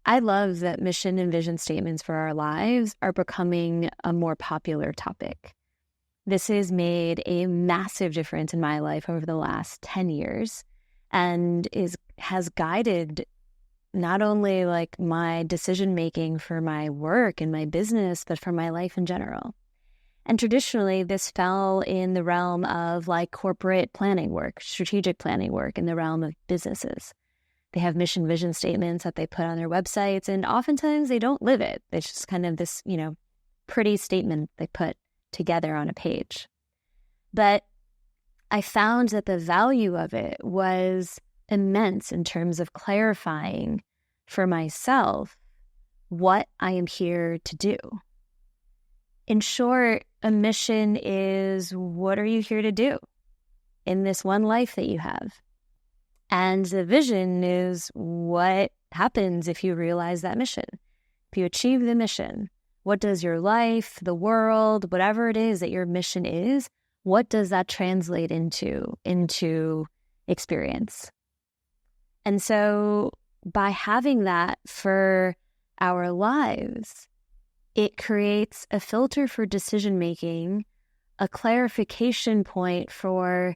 I love that mission and vision statements for our lives are becoming a more popular topic. This has made a massive difference in my life over the last 10 years and has guided not only like my decision making for my work and my business, but for my life in general. And traditionally, this fell in the realm of like corporate planning work, strategic planning work in the realm of businesses. They have mission vision statements that they put on their websites, and oftentimes they don't live it. It's just kind of this, pretty statement they put together on a page. But I found that the value of it was immense in terms of clarifying for myself what I am here to do. In short, a mission is, what are you here to do in this one life that you have? And the vision is, what happens if you realize that mission? If you achieve the mission, what does your life, the world, whatever it is that your mission is, what does that translate into experience? And so by having that for our lives, it creates a filter for decision-making, a clarification point for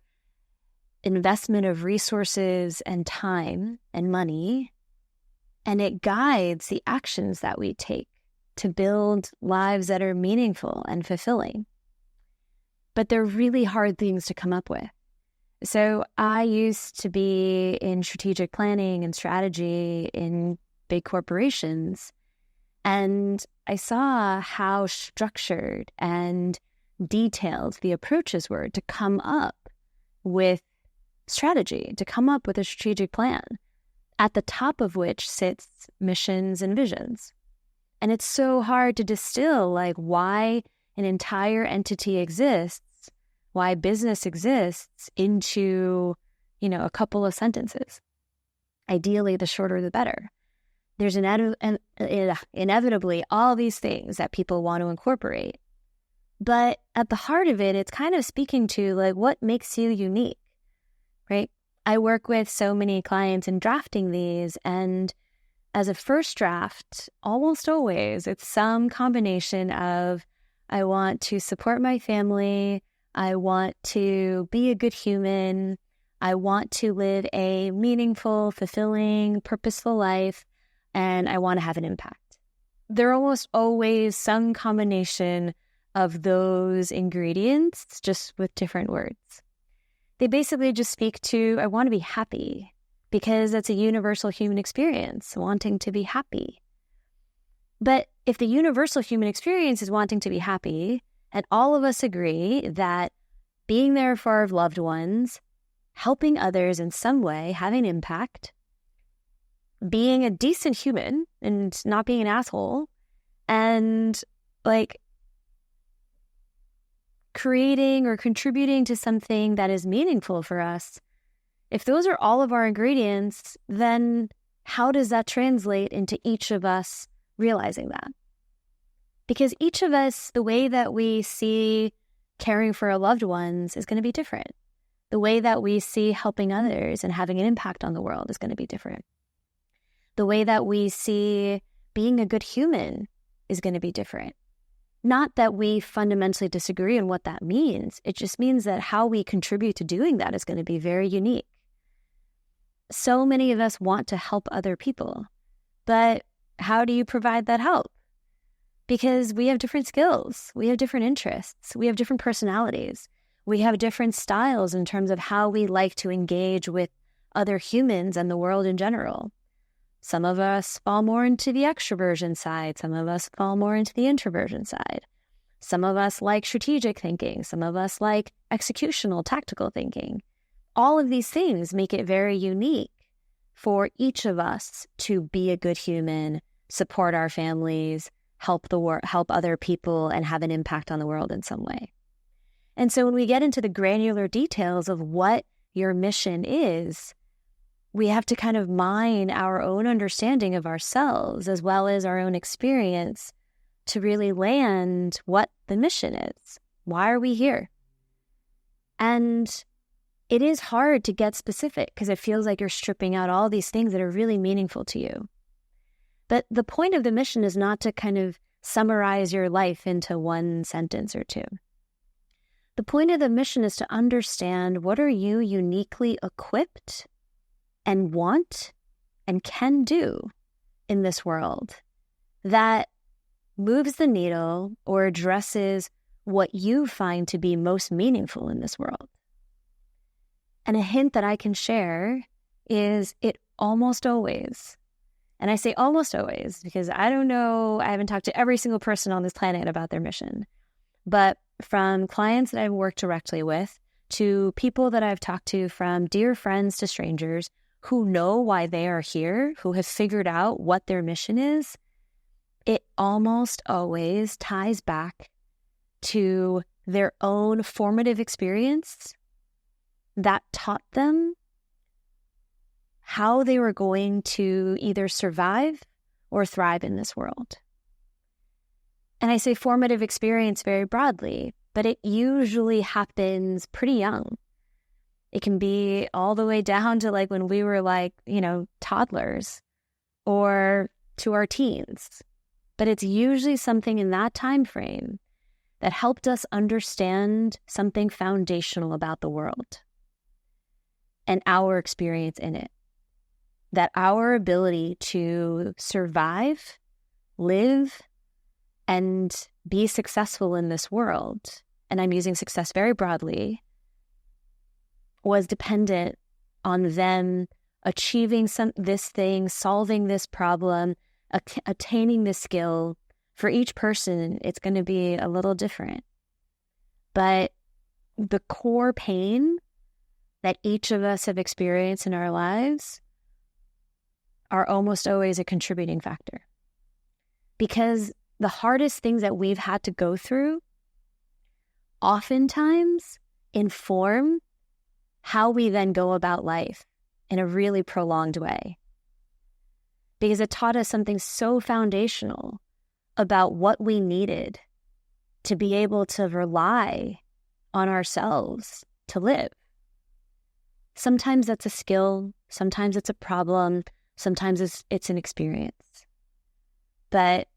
investment of resources and time and money, and it guides the actions that we take to build lives that are meaningful and fulfilling. But they're really hard things to come up with. So I used to be in strategic planning and strategy in big corporations, and I saw how structured and detailed the approaches were to come up with strategy, to come up with a strategic plan, at the top of which sits missions and visions. And it's so hard to distill like why an entire entity exists, why business exists into, a couple of sentences. Ideally, the shorter the better. There's inevitably all these things that people want to incorporate. But at the heart of it, it's kind of speaking to like what makes you unique, right? I work with so many clients in drafting these, and as a first draft, almost always, it's some combination of, I want to support my family, I want to be a good human, I want to live a meaningful, fulfilling, purposeful life, and I want to have an impact. There are almost always some combination of those ingredients, just with different words. They basically just speak to, I want to be happy, because that's a universal human experience, wanting to be happy. But if the universal human experience is wanting to be happy, and all of us agree that being there for our loved ones, helping others in some way, having impact, being a decent human and not being an asshole, and like creating or contributing to something that is meaningful for us, if those are all of our ingredients, then how does that translate into each of us realizing that? Because each of us, the way that we see caring for our loved ones is going to be different. The way that we see helping others and having an impact on the world is going to be different. The way that we see being a good human is going to be different. Not that we fundamentally disagree on what that means. It just means that how we contribute to doing that is going to be very unique. So many of us want to help other people, but how do you provide that help? Because we have different skills, we have different interests, we have different personalities, we have different styles in terms of how we like to engage with other humans and the world in general. Some of us fall more into the extroversion side, some of us fall more into the introversion side. Some of us like strategic thinking, some of us like executional, tactical thinking. All of these things make it very unique for each of us to be a good human, support our families, help other people, and have an impact on the world in some way. And so when we get into the granular details of what your mission is, we have to kind of mine our own understanding of ourselves as well as our own experience to really land what the mission is. Why are we here? And it is hard to get specific because it feels like you're stripping out all these things that are really meaningful to you. But the point of the mission is not to kind of summarize your life into one sentence or two. The point of the mission is to understand, what are you uniquely equipped and want and can do in this world that moves the needle or addresses what you find to be most meaningful in this world. And a hint that I can share is it almost always, and I say almost always because I don't know, I haven't talked to every single person on this planet about their mission, but from clients that I've worked directly with to people that I've talked to, from dear friends to strangers who know why they are here, who have figured out what their mission is, it almost always ties back to their own formative experience that taught them how they were going to either survive or thrive in this world. And I say formative experience very broadly, but it usually happens pretty young. It can be all the way down to like when we were like, toddlers or to our teens. But it's usually something in that time frame that helped us understand something foundational about the world and our experience in it. That our ability to survive, live, and be successful in this world, and I'm using success very broadly, was dependent on them achieving this thing, solving this problem, attaining this skill. For each person, it's going to be a little different. But the core pain that each of us have experienced in our lives are almost always a contributing factor. Because the hardest things that we've had to go through oftentimes inform how we then go about life in a really prolonged way. Because it taught us something so foundational about what we needed to be able to rely on ourselves to live. Sometimes that's a skill, sometimes it's a problem, sometimes it's an experience. But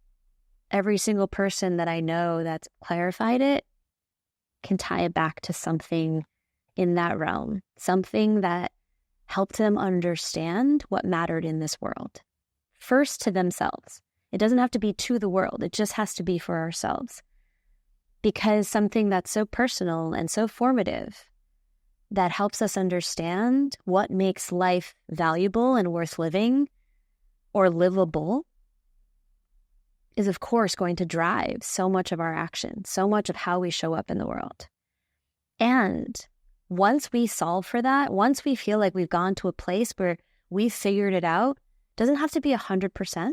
every single person that I know that's clarified it can tie it back to something in that realm, something that helped them understand what mattered in this world. First to themselves. It doesn't have to be to the world. It just has to be for ourselves. Because something that's so personal and so formative that helps us understand what makes life valuable and worth living or livable is, of course, going to drive so much of our action, so much of how we show up in the world. And once we solve for that, once we feel like we've gone to a place where we've figured it out, doesn't have to be 100%,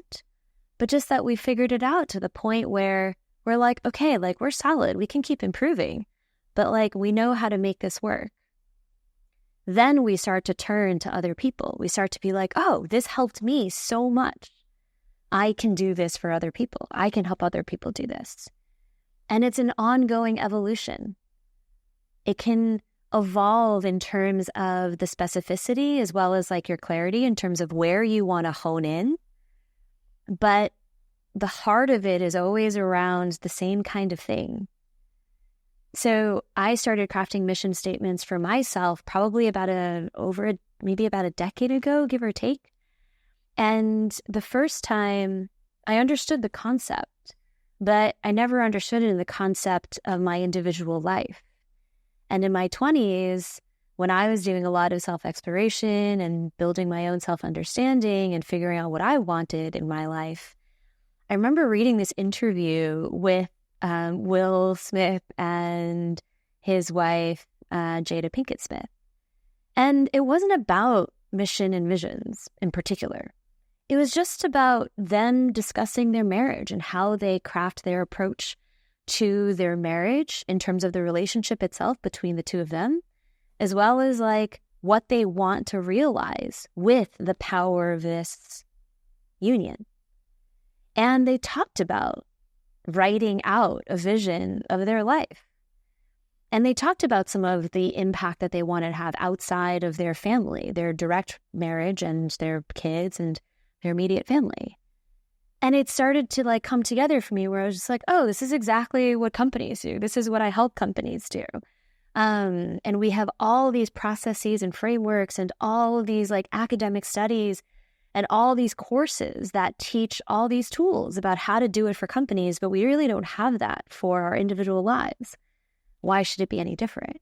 but just that we figured it out to the point where we're like, okay, like we're solid, we can keep improving, but like we know how to make this work. Then we start to turn to other people. We start to be like, oh, this helped me so much. I can do this for other people. I can help other people do this. And it's an ongoing evolution. It can evolve in terms of the specificity as well as like your clarity in terms of where you want to hone in. But the heart of it is always around the same kind of thing. So I started crafting mission statements for myself probably maybe about a decade ago, give or take. And the first time I understood the concept, but I never understood it in the concept of my individual life. And in my 20s, when I was doing a lot of self-exploration and building my own self-understanding and figuring out what I wanted in my life, I remember reading this interview with Will Smith and his wife, Jada Pinkett Smith. And it wasn't about mission and visions in particular. It was just about them discussing their marriage and how they craft their approach to their marriage in terms of the relationship itself between the two of them, as well as like what they want to realize with the power of this union. And they talked about writing out a vision of their life. And they talked about some of the impact that they wanted to have outside of their family, their direct marriage and their kids and their immediate family. And it started to like come together for me where I was just like, oh, this is exactly what companies do. This is what I help companies do. And we have all these processes and frameworks and all of these like academic studies and all these courses that teach all these tools about how to do it for companies, but we really don't have that for our individual lives. Why should it be any different?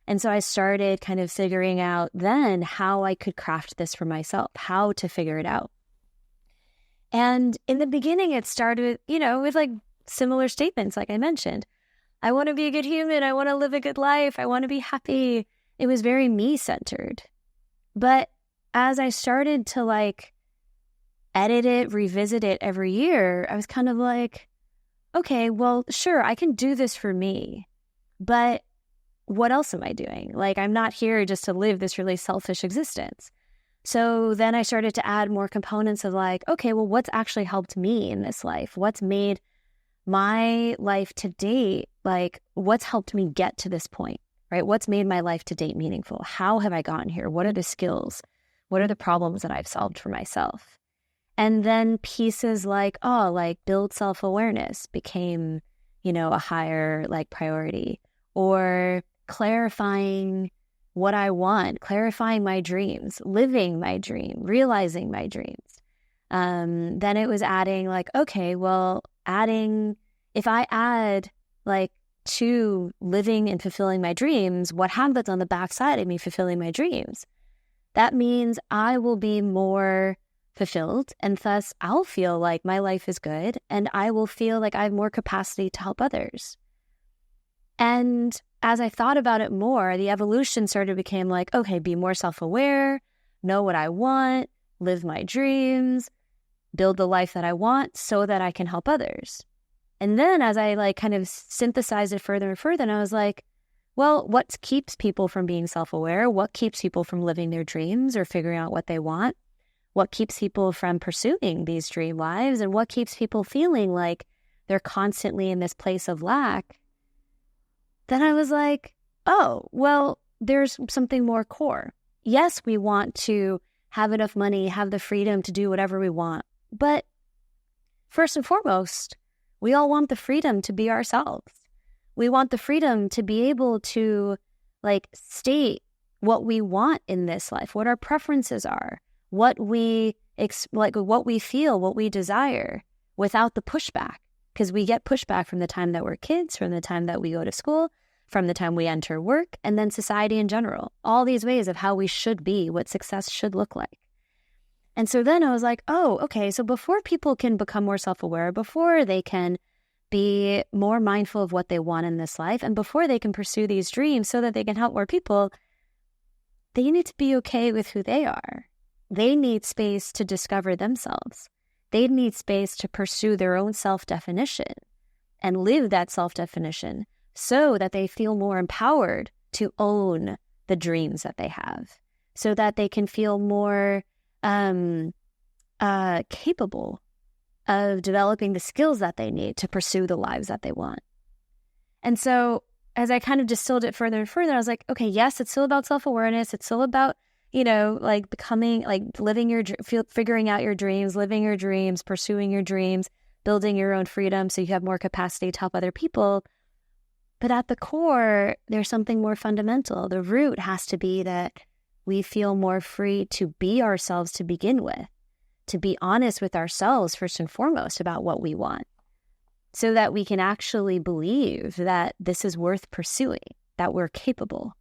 And so I started kind of figuring out then how I could craft this for myself, how to figure it out. And in the beginning, it started, with like similar statements, like I mentioned. I want to be a good human. I want to live a good life. I want to be happy. It was very me-centered. But as I started to like edit it, revisit it every year, I was kind of like, okay, well, sure, I can do this for me. But what else am I doing? Like, I'm not here just to live this really selfish existence. So then I started to add more components of like, okay, well, what's actually helped me in this life? What's made my life to date, like what's helped me get to this point, right? What's made my life to date meaningful? How have I gotten here? What are the skills? What are the problems that I've solved for myself? And then pieces like, build self-awareness became, a higher like priority, or clarifying what I want, clarifying my dreams, living my dream, realizing my dreams. Then it was adding like, okay, well, if I add like to living and fulfilling my dreams, what happens on the backside of me fulfilling my dreams? That means I will be more fulfilled, and thus I'll feel like my life is good, and I will feel like I have more capacity to help others. And as I thought about it more, the evolution became like, okay, be more self-aware, know what I want, live my dreams, build the life that I want so that I can help others. And then as I like kind of synthesized it further and further, and I was like, well, what keeps people from being self-aware? What keeps people from living their dreams or figuring out what they want? What keeps people from pursuing these dream lives? And what keeps people feeling like they're constantly in this place of lack? Then I was like, oh, well, there's something more core. Yes, we want to have enough money, have the freedom to do whatever we want. But first and foremost, we all want the freedom to be ourselves. We want the freedom to be able to like state what we want in this life, what our preferences are, what we feel, what we desire, without the pushback. Because we get pushback from the time that we're kids, from the time that we go to school, from the time we enter work, and then society in general. All these ways of how we should be, what success should look like. And so then I was like, oh, okay, so before people can become more self-aware, before they can be more mindful of what they want in this life, and before they can pursue these dreams so that they can help more people, they need to be okay with who they are. They need space to discover themselves. They need space to pursue their own self-definition and live that self-definition so that they feel more empowered to own the dreams that they have, so that they can feel more capable of developing the skills that they need to pursue the lives that they want. And so as I kind of distilled it further and further, I was like, okay, yes, it's still about self-awareness. It's still about like becoming, like living figuring out your dreams, living your dreams, pursuing your dreams, building your own freedom so you have more capacity to help other people. But at the core, there's something more fundamental. The root has to be that we feel more free to be ourselves to begin with, to be honest with ourselves first and foremost about what we want, so that we can actually believe that this is worth pursuing, that we're capable.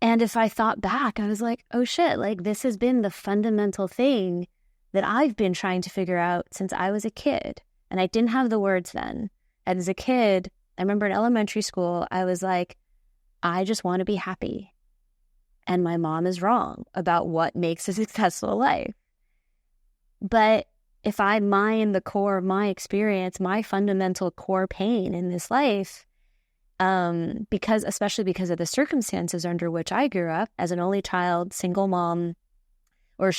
And if I thought back, I was like, oh shit, like this has been the fundamental thing that I've been trying to figure out since I was a kid. And I didn't have the words then. And as a kid, I remember in elementary school, I was like, I just want to be happy. And my mom is wrong about what makes a successful life. But if I mine the core of my experience, my fundamental core pain in this life, especially because of the circumstances under which I grew up as an only child, single mom, or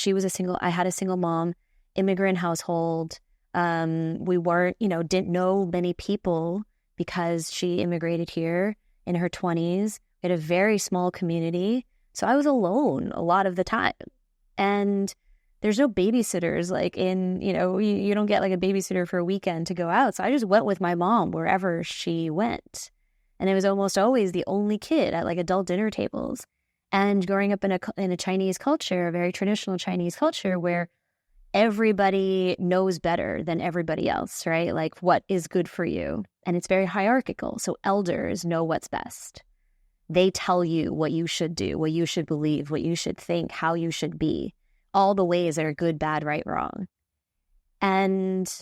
I had a single mom, immigrant household. We weren't, didn't know many people because she immigrated here in her 20s. We had a very small community. So I was alone a lot of the time. And there's no babysitters like you don't get like a babysitter for a weekend to go out. So I just went with my mom wherever she went. And it was almost always the only kid at like adult dinner tables. And growing up in a Chinese culture, a very traditional Chinese culture where everybody knows better than everybody else, right? Like what is good for you. And it's very hierarchical. So elders know what's best. They tell you what you should do, what you should believe, what you should think, how you should be, all the ways that are good, bad, right, wrong. And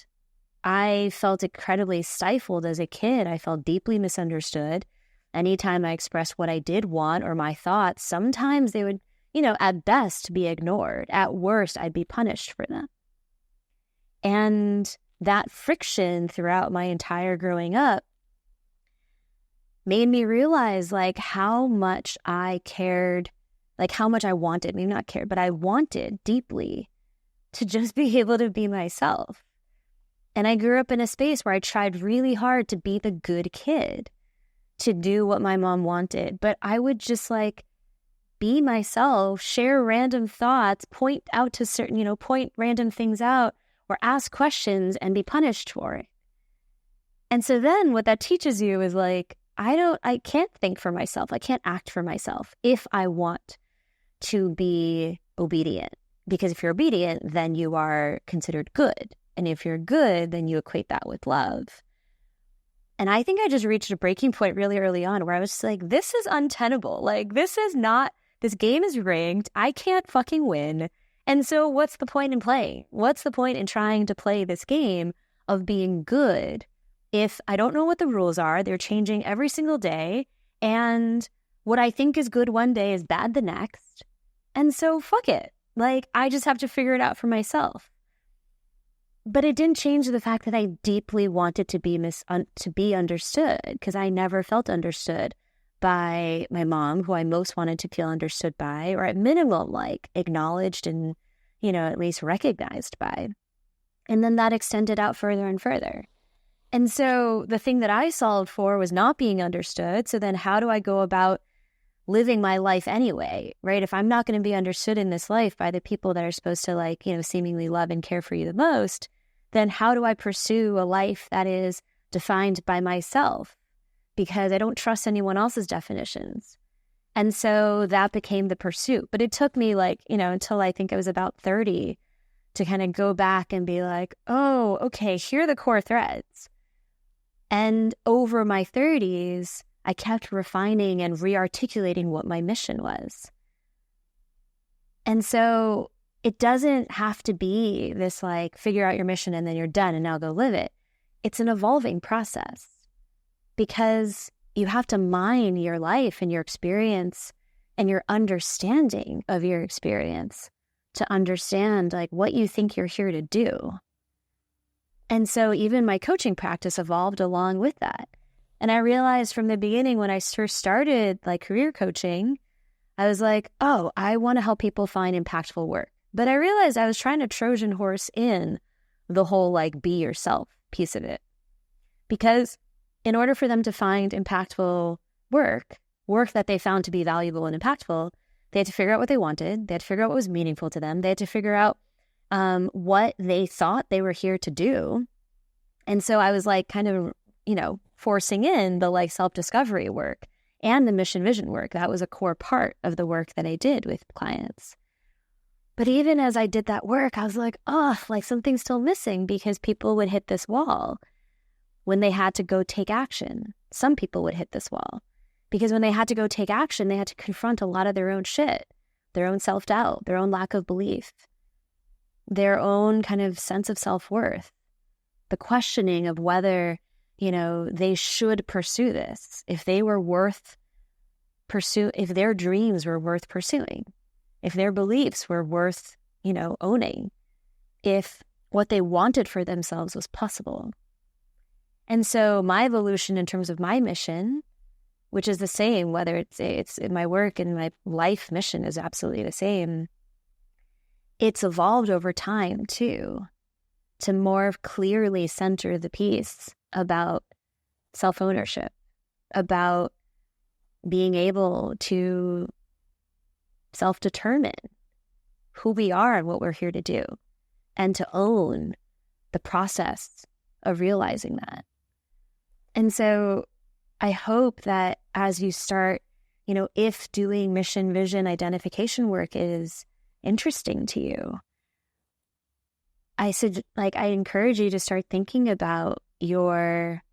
I felt incredibly stifled as a kid. I felt deeply misunderstood. Anytime I expressed what I did want or my thoughts, sometimes they would, at best be ignored. At worst, I'd be punished for them. And that friction throughout my entire growing up made me realize like how much I cared, like how much I wanted, maybe not cared, but I wanted deeply to just be able to be myself. And I grew up in a space where I tried really hard to be the good kid, to do what my mom wanted. But I would just like be myself, share random thoughts, point random things out or ask questions and be punished for it. And so then what that teaches you is like, I can't think for myself. I can't act for myself if I want to be obedient. Because if you're obedient, then you are considered good. And if you're good, then you equate that with love. And I think I just reached a breaking point really early on where I was just like, this is untenable. Like, this game is rigged. I can't fucking win. And so what's the point in playing? What's the point in trying to play this game of being good if I don't know what the rules are? They're changing every single day. And what I think is good one day is bad the next. And so fuck it. Like, I just have to figure it out for myself. But it didn't change the fact that I deeply wanted to be understood, because I never felt understood by my mom, who I most wanted to feel understood by, or at minimum, like acknowledged and, at least recognized by. And then that extended out further and further. And so the thing that I solved for was not being understood. So then how do I go about living my life anyway, right? If I'm not going to be understood in this life by the people that are supposed to seemingly love and care for you the most, then how do I pursue a life that is defined by myself? Because I don't trust anyone else's definitions. And so that became the pursuit. But it took me until I think I was about 30 to kind of go back and be like, oh, okay, here are the core threads. And over my 30s, I kept refining and re-articulating what my mission was. And so it doesn't have to be this figure out your mission and then you're done and now go live it. It's an evolving process, because you have to mine your life and your experience and your understanding of your experience to understand what you think you're here to do. And so even my coaching practice evolved along with that. And I realized from the beginning when I first started career coaching, I was like, oh, I want to help people find impactful work. But I realized I was trying to Trojan horse in the whole be yourself piece of it. Because in order for them to find impactful work that they found to be valuable and impactful, they had to figure out what they wanted. They had to figure out what was meaningful to them. They had to figure out what they thought they were here to do. And so I was forcing in the self-discovery work and the mission vision work. That was a core part of the work that I did with clients. But even as I did that work, I was like, something's still missing, because people would hit this wall when they had to go take action. Some people would hit this wall because when they had to go take action, they had to confront a lot of their own shit, their own self-doubt, their own lack of belief, their own kind of sense of self-worth, the questioning of whether, they should pursue this, if they were if their dreams were worth pursuing, if their beliefs were worth, owning, if what they wanted for themselves was possible. And so my evolution in terms of my mission, which is the same, whether it's in my work and my life mission is absolutely the same, it's evolved over time too, to more clearly center the piece about self-ownership, about being able to self-determine who we are and what we're here to do, and to own the process of realizing that. And so I hope that as you start, if doing mission, vision, identification work is interesting to you, I encourage you to start thinking about your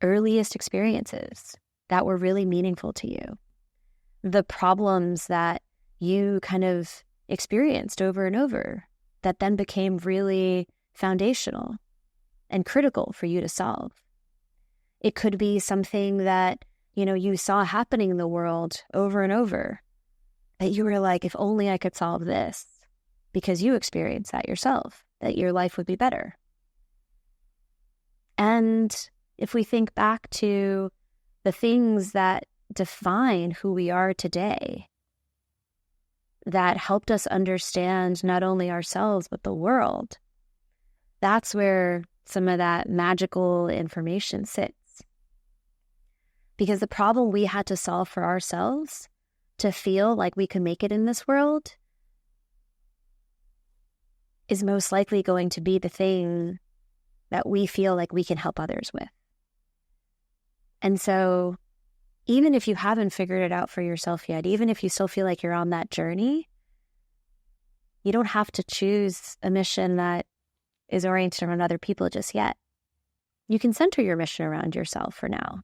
earliest experiences that were really meaningful to you, the problems that you kind of experienced over and over that then became really foundational and critical for you to solve. It could be something that, you saw happening in the world over and over that you were like, if only I could solve this, because you experienced that yourself, that your life would be better. And if we think back to the things that define who we are today, that helped us understand not only ourselves, but the world, that's where some of that magical information sits. Because the problem we had to solve for ourselves to feel like we can make it in this world is most likely going to be the thing that we feel like we can help others with. And so even if you haven't figured it out for yourself yet, even if you still feel like you're on that journey, you don't have to choose a mission that is oriented around other people just yet. You can center your mission around yourself for now.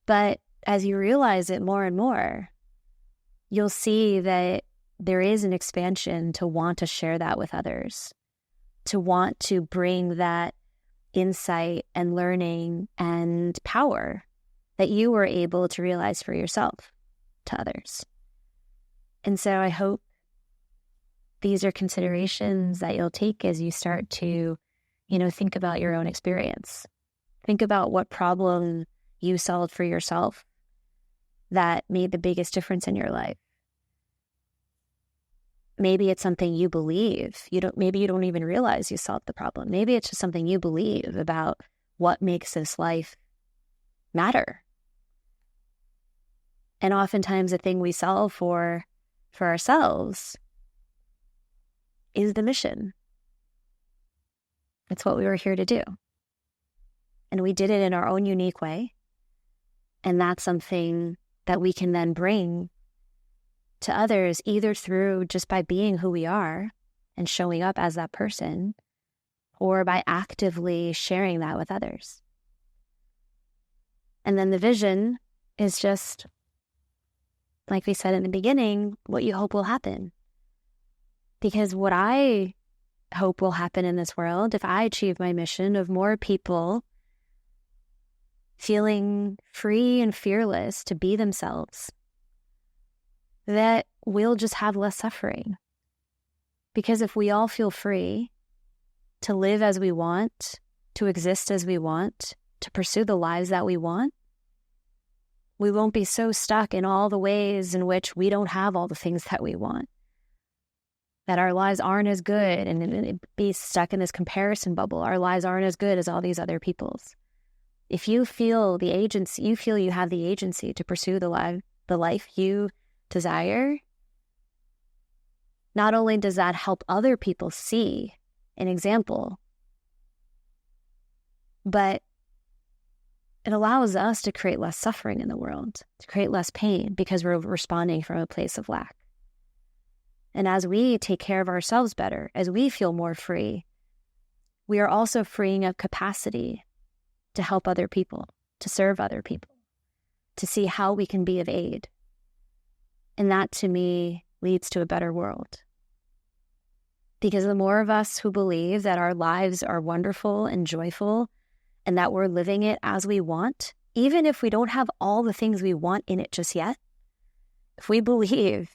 But as you realize it more and more, you'll see that there is an expansion to want to share that with others, to want to bring that insight and learning and power that you were able to realize for yourself to others. And so I hope these are considerations that you'll take as you start to, think about your own experience. Think about what problem you solved for yourself that made the biggest difference in your life. Maybe it's something you believe. Maybe you don't even realize you solved the problem. Maybe it's just something you believe about what makes this life matter. And oftentimes the thing we solve for ourselves is the mission. It's what we were here to do. And we did it in our own unique way. And that's something that we can then bring to others, either through just by being who we are and showing up as that person, or by actively sharing that with others. And then the vision is just, like we said in the beginning, what you hope will happen. Because what I hope will happen in this world, if I achieve my mission of more people feeling free and fearless to be themselves, that we'll just have less suffering. Because if we all feel free to live as we want, to exist as we want, to pursue the lives that we want, we won't be so stuck in all the ways in which we don't have all the things that we want, that our lives aren't as good, and be stuck in this comparison bubble. Our lives aren't as good as all these other people's. If you feel the agency, you feel you have the agency to pursue the life you desire, not only does that help other people see an example, but it allows us to create less suffering in the world, to create less pain, because we're responding from a place of lack. And as we take care of ourselves better, as we feel more free, we are also freeing up capacity to help other people, to serve other people, to see how we can be of aid. And that, to me, leads to a better world. Because the more of us who believe that our lives are wonderful and joyful, and that we're living it as we want, even if we don't have all the things we want in it just yet, if we believe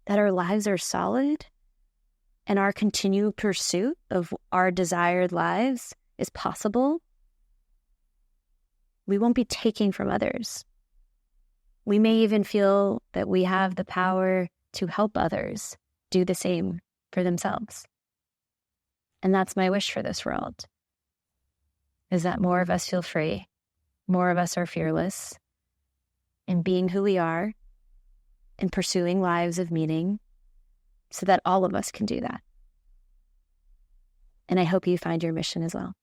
that our lives are solid and our continued pursuit of our desired lives is possible, we won't be taking from others. We may even feel that we have the power to help others do the same for themselves. And that's my wish for this world, is that more of us feel free, more of us are fearless in being who we are, in pursuing lives of meaning, so that all of us can do that. And I hope you find your mission as well.